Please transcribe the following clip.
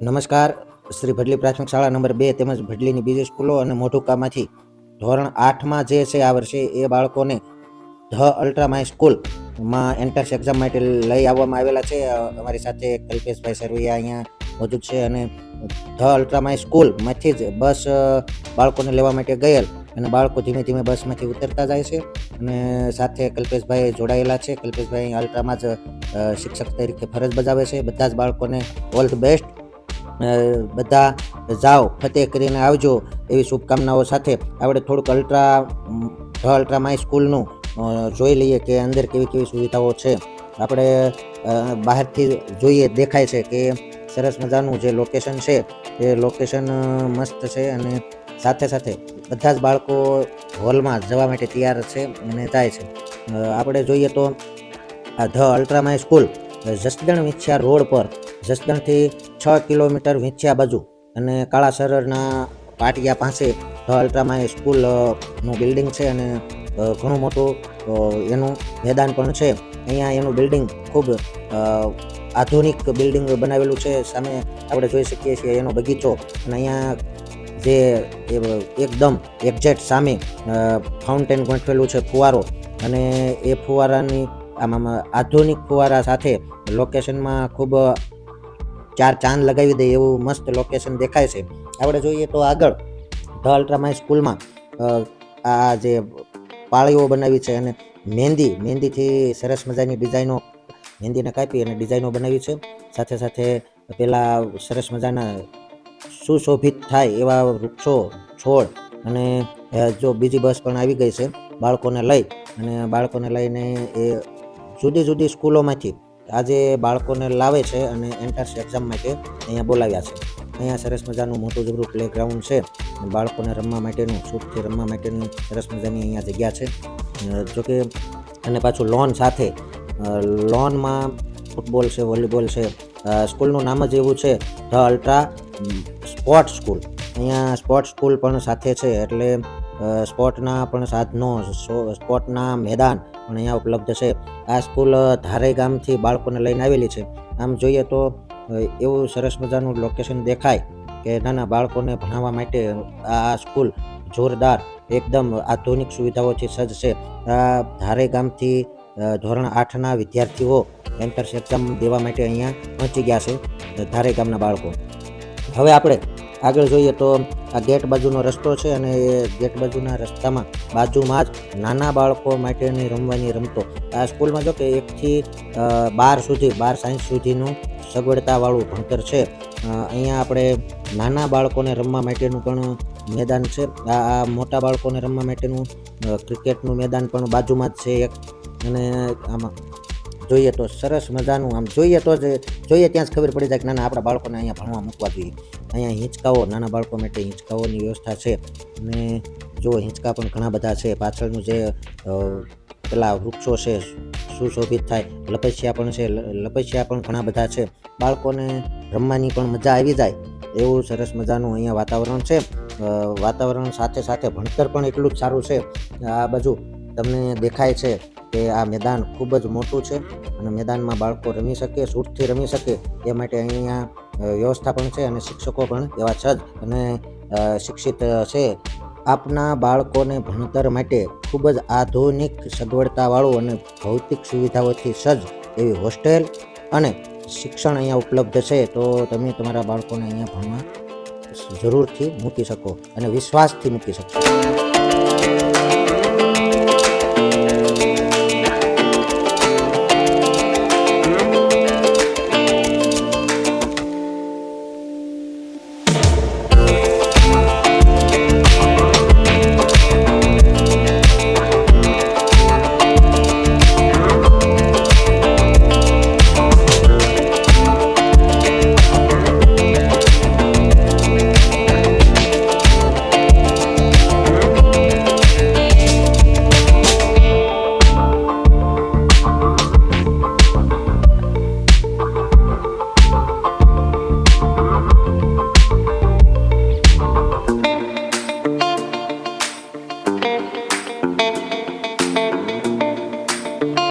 નમસ્કાર. શ્રી ભડલી પ્રાથમિક શાળા નંબર 2 તેમજ ભડલીની બીજી સ્કૂલો અને મોઢુકામાંથી ધોરણ 8માં જે છે આ વર્ષે એ બાળકોને ધ અલ્ટ્રા માય સ્કૂલમાં એન્ટ્રન્સ એક્ઝામ માટે લઈ આવવામાં આવેલા છે. અમારી સાથે કલ્પેશભાઈ સરવૈયા અહીંયા મોજૂદ છે અને ધ અલ્ટ્રા માય સ્કૂલમાંથી જ બસ બાળકોને લેવા માટે ગયેલ અને બાળકો ધીમે ધીમે બસમાંથી ઉતરતા જાય છે અને સાથે કલ્પેશભાઈ જોડાયેલા છે. કલ્પેશભાઈ અલ્ટ્રામાં જ શિક્ષક તરીકે ફરજ બજાવે છે. બધા જ બાળકોને ઓલ ધ બેસ્ટ. બધા જાઓ, ફતેહ કરીને આવજો એવી શુભકામનાઓ સાથે આપણે થોડુંક ધ અલ્ટ્રા માય સ્કૂલનું જોઈ લઈએ કે અંદર કેવી કેવી સુવિધાઓ છે. આપણે બહારથી જોઈએ દેખાય છે કે સરસ મજાનું જે લોકેશન છે એ લોકેશન મસ્ત છે અને સાથે સાથે બધા જ બાળકો હોલમાં જવા માટે તૈયાર છે અને જાય છે. આપણે જોઈએ તો આ the ultra my school Jasdan Vinchhiya road પર, જસદણથી 6 કિલોમીટર વિંછિયા બાજુ અને કાળાસરના પાટિયા પાસે ધ અલ્ટ્રા માય સ્કૂલનું બિલ્ડિંગ છે અને ઘણું મોટું એનું મેદાન પણ છે. અહીંયા એનું બિલ્ડિંગ ખૂબ આધુનિક બિલ્ડિંગ બનાવેલું છે. સામે આપણે જોઈ શકીએ છીએ એનો બગીચો અને અહીંયા જે એકદમ એક્ઝેક્ટ સામે ફાઉન્ટેન ગોઠવેલું છે, ફુવારો, અને એ ફુવારાની આમાં આધુનિક ફુવારા સાથે લોકેશનમાં ખૂબ ચાર ચાંદ લગાવી દે એવું મસ્ત લોકેશન દેખાય છે. આપણે જોઈએ તો આગળ ધ અલ્ટ્રા માય સ્કૂલમાં આ જે પાળીઓ બનાવી છે અને મહેંદીથી સરસ મજાની ડિઝાઇનો, મહેંદીને કાપી અને ડિઝાઇનો બનાવી છે. સાથે સાથે પેલા સરસ મજાના સુશોભિત થાય એવા વૃક્ષો, છોડ અને જો બીજી બસ પણ આવી ગઈ છે બાળકોને લઈ, અને બાળકોને લઈને એ જુદી જુદી સ્કૂલોમાંથી આજે બાળકોને લાવે છે અને એન્ટ્રન્સ એક્ઝામ માટે અહીંયા બોલાવ્યા છે. અહીંયા સરસ મજાનું મોટું જબરું પ્લેગ્રાઉન્ડ છે, બાળકોને રમવા માટેનું, સુખથી રમવા માટેની સરસ મજાની અહીંયા જગ્યા છે. જોકે અને પાછું લોન સાથે, લોનમાં ફૂટબોલ છે, વોલીબોલ છે. સ્કૂલનું નામ જ એવું છે ધ અલ્ટ્રા સ્પોર્ટ્સ સ્કૂલ. અહીંયા સ્પોર્ટ્સ સ્કૂલ પણ સાથે છે એટલે સ્પોર્ટના પણ સાધનો, સ્પોર્ટના મેદાન પણ અહીંયા ઉપલબ્ધ છે. આ સ્કૂલ ધારે ગામથી બાળકોને લઈને આવેલી છે. આમ જોઈએ તો એવું સરસ મજાનું લોકેશન દેખાય કે નાના બાળકોને ભણાવવા માટે આ સ્કૂલ જોરદાર, એકદમ આધુનિક સુવિધાઓથી સજ્જ છે. આ ધારે ગામથી ધોરણ 8ના વિદ્યાર્થીઓ એન્ટ્રન્સ એક્ઝામ દેવા માટે અહીંયા પહોંચી ગયા છે, ધારે ગામના બાળકો. હવે આપણે આગળ જોઈએ તો આ ગેટ બાજુનો રસ્તો છે અને એ ગેટ બાજુના રસ્તામાં બાજુમાં જ નાના બાળકો માટેની રમવાની રમતો. આ સ્કૂલમાં જો કે 1થી 12 સુધી, 12 સાયન્સ સુધીનું સગવડતાવાળું ભણતર છે. અહીંયા આપણે નાના બાળકોને રમવા માટેનું પણ મેદાન છે. આ મોટા બાળકોને રમવા માટેનું ક્રિકેટનું મેદાન પણ બાજુમાં જ છે એક. અને આમાં જોઈએ તો સરસ મજાનું, આમ જોઈએ તો જ જોઈએ ત્યાં જ ખબર પડી જાય કે નાના આપણા બાળકોને અહીંયા ભણવા મૂકવા જોઈએ. અહીંયા હિંચકાઓ, નાના બાળકો માટે હિંચકાઓની વ્યવસ્થા છે અને જો હિંચકા પણ ઘણા બધા છે. પાછળનું જે પેલા વૃક્ષો છે સુશોભિત થાય, લપસ્યા પણ છે, લપસ્યા પણ ઘણા બધા છે. બાળકોને રમવાની પણ મજા આવી જાય એવું સરસ મજાનું અહીંયા વાતાવરણ છે. વાતાવરણ સાથે સાથે ભણતર પણ એટલું જ સારું છે. આ બાજુ તમને દેખાય છે કે આ મેદાન ખૂબ જ મોટું છે અને મેદાનમાં બાળકો રમી શકે, છૂટથી રમી શકે એ માટે અહીંયા વ્યવસ્થા પણ છે અને શિક્ષકો પણ એવા સજ્જ અને શિક્ષિત છે. આપના બાળકોને ભણતર માટે ખૂબ જ આધુનિક સગવડતાવાળું અને ભૌતિક સુવિધાઓથી સજ્જ એવી હોસ્ટેલ અને શિક્ષણ અહીંયા ઉપલબ્ધ છે. તો તમે તમારા બાળકોને અહીંયા ભણવા જરૂરથી મૂકી શકો અને વિશ્વાસથી મૂકી શકશો.